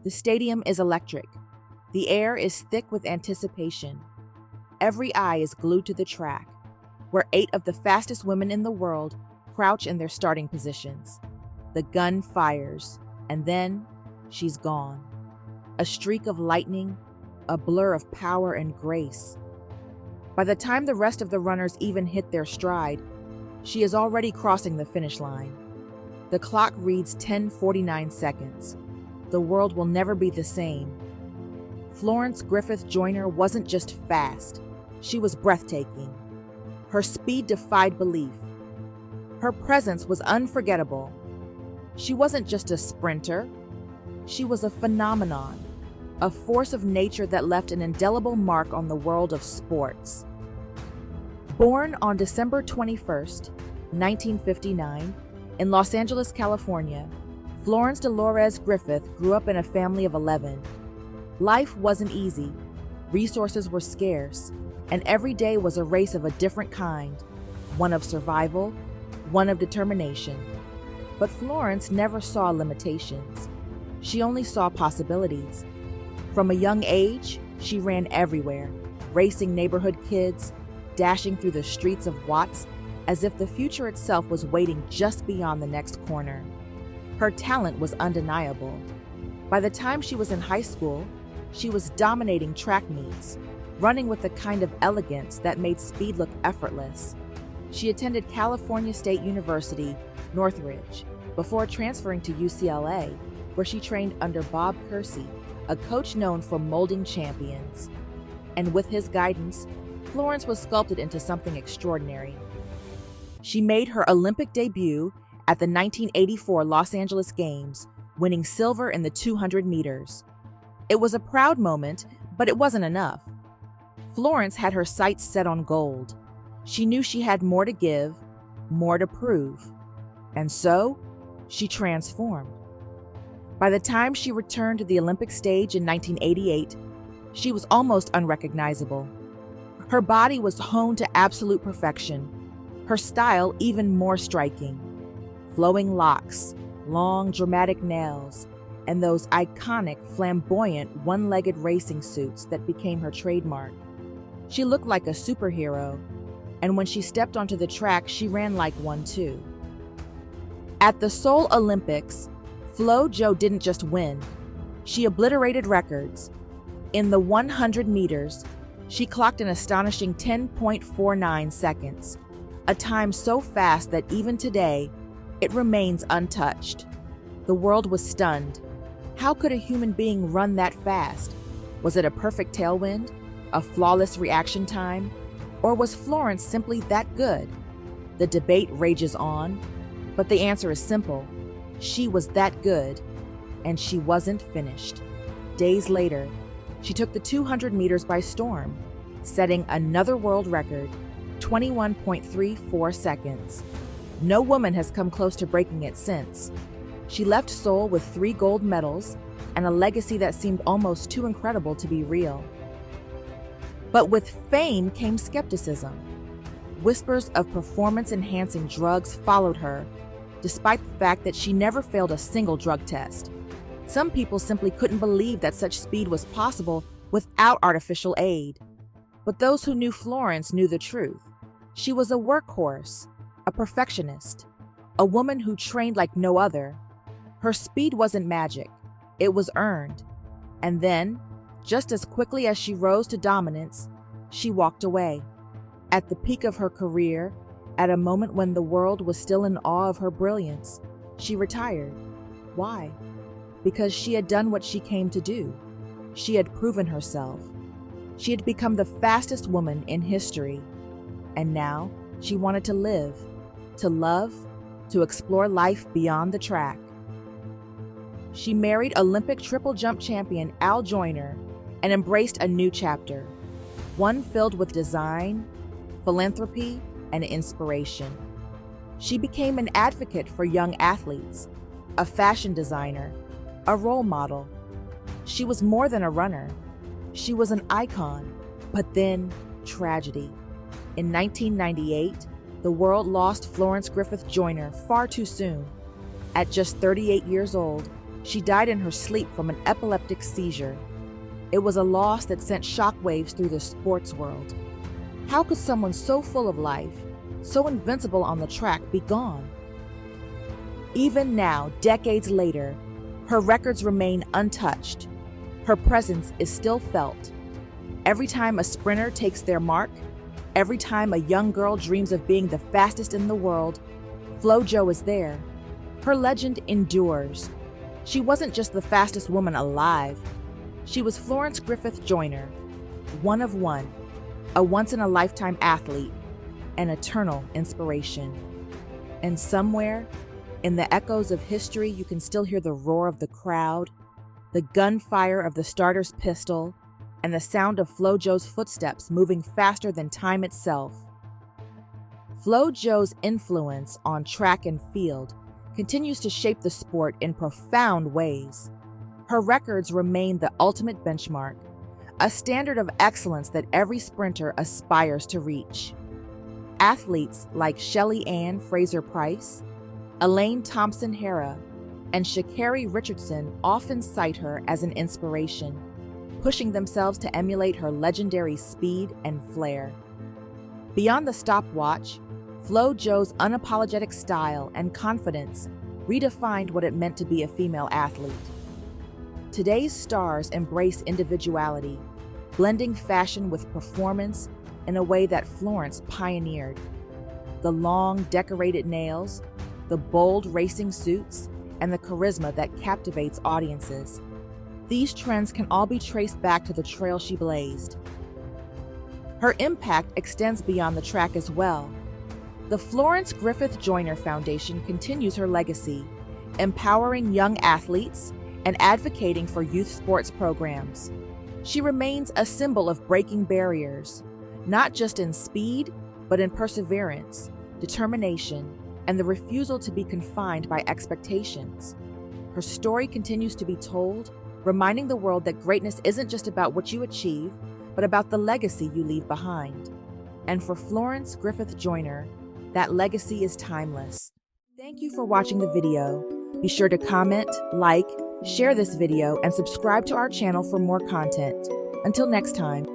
The stadium is electric. The air is thick with anticipation. Every eye is glued to the track, where 8 of the fastest women in the world crouch in their starting positions. The gun fires, and then she's gone. A streak of lightning, a blur of power and grace. By the time the rest of the runners even hit their stride, she is already crossing the finish line. The clock reads 10:49 seconds. The world will never be the same. Florence Griffith Joyner wasn't just fast, she was breathtaking. Her speed defied belief. Her presence was unforgettable. She wasn't just a sprinter, she was a phenomenon, a force of nature that left an indelible mark on the world of sports. Born on December 21st, 1959, in Los Angeles, California, Florence Dolores Griffith grew up in a family of 11. Life wasn't easy, resources were scarce, and every day was a race of a different kind, one of survival, one of determination. But Florence never saw limitations. She only saw possibilities. From a young age, she ran everywhere, racing neighborhood kids, dashing through the streets of Watts as if the future itself was waiting just beyond the next corner. Her talent was undeniable. By the time she was in high school, she was dominating track meets, running with the kind of elegance that made speed look effortless. She attended California State University, Northridge, before transferring to UCLA, where she trained under Bob Kersee, a coach known for molding champions. And with his guidance, Florence was sculpted into something extraordinary. She made her Olympic debut at the 1984 Los Angeles Games, winning silver in the 200 meters. It was a proud moment, but it wasn't enough. Florence had her sights set on gold. She knew she had more to give, more to prove. And so, she transformed. By the time she returned to the Olympic stage in 1988, she was almost unrecognizable. Her body was honed to absolute perfection, her style even more striking. Flowing locks, long dramatic nails, and those iconic, flamboyant, one-legged racing suits that became her trademark. She looked like a superhero, and when she stepped onto the track, she ran like one too. At the Seoul Olympics, Flo Jo didn't just win, she obliterated records. In the 100 meters, she clocked an astonishing 10.49 seconds, a time so fast that even today, it remains untouched. The world was stunned. How could a human being run that fast? Was it a perfect tailwind? A flawless reaction time? Or was Florence simply that good? The debate rages on, but the answer is simple. She was that good, and she wasn't finished. Days later, she took the 200 meters by storm, setting another world record, 21.34 seconds. No woman has come close to breaking it since. She left Seoul with 3 gold medals and a legacy that seemed almost too incredible to be real. But with fame came skepticism. Whispers of performance-enhancing drugs followed her, despite the fact that she never failed a single drug test. Some people simply couldn't believe that such speed was possible without artificial aid. But those who knew Florence knew the truth. She was a workhorse, a perfectionist, a woman who trained like no other. Her speed wasn't magic, it was earned. And then, just as quickly as she rose to dominance, she walked away. At the peak of her career, at a moment when the world was still in awe of her brilliance, she retired. Why? Because she had done what she came to do. She had proven herself. She had become the fastest woman in history. And now, she wanted to live, to love, to explore life beyond the track. She married Olympic triple jump champion Al Joyner and embraced a new chapter, one filled with design, philanthropy, and inspiration. She became an advocate for young athletes, a fashion designer, a role model. She was more than a runner. She was an icon, but then tragedy. In 1998, the world lost Florence Griffith Joyner far too soon. At just 38 years old, She died in her sleep from an epileptic seizure. It was a loss that sent shockwaves through the sports world. How could someone so full of life, so invincible on the track, be gone? Even now, decades later, her records remain untouched. Her presence is still felt. Every time a sprinter takes their mark, every time a young girl dreams of being the fastest in the world, Flo Jo is there. Her legend endures. She wasn't just the fastest woman alive. She was Florence Griffith Joyner, one of one, a once-in-a-lifetime athlete, an eternal inspiration. And somewhere, in the echoes of history, you can still hear the roar of the crowd, the gunfire of the starter's pistol, and the sound of Flo Jo's footsteps moving faster than time itself. Flo Jo's influence on track and field continues to shape the sport in profound ways. Her records remain the ultimate benchmark, a standard of excellence that every sprinter aspires to reach. Athletes like Shelly Ann Fraser-Price, Elaine Thompson-Herah, and Sha'Carri Richardson often cite her as an inspiration, pushing themselves to emulate her legendary speed and flair. Beyond the stopwatch, Flo Jo's unapologetic style and confidence redefined what it meant to be a female athlete. Today's stars embrace individuality, blending fashion with performance in a way that Florence pioneered. The long, decorated nails, the bold racing suits, and the charisma that captivates audiences. These trends can all be traced back to the trail she blazed. Her impact extends beyond the track as well. The Florence Griffith Joyner Foundation continues her legacy, empowering young athletes and advocating for youth sports programs. She remains a symbol of breaking barriers, not just in speed, but in perseverance, determination, and the refusal to be confined by expectations. Her story continues to be told, reminding the world that greatness isn't just about what you achieve, but about the legacy you leave behind. And for Florence Griffith Joyner, that legacy is timeless. Thank you for watching the video. Be sure to comment, like, share this video, and subscribe to our channel for more content. Until next time.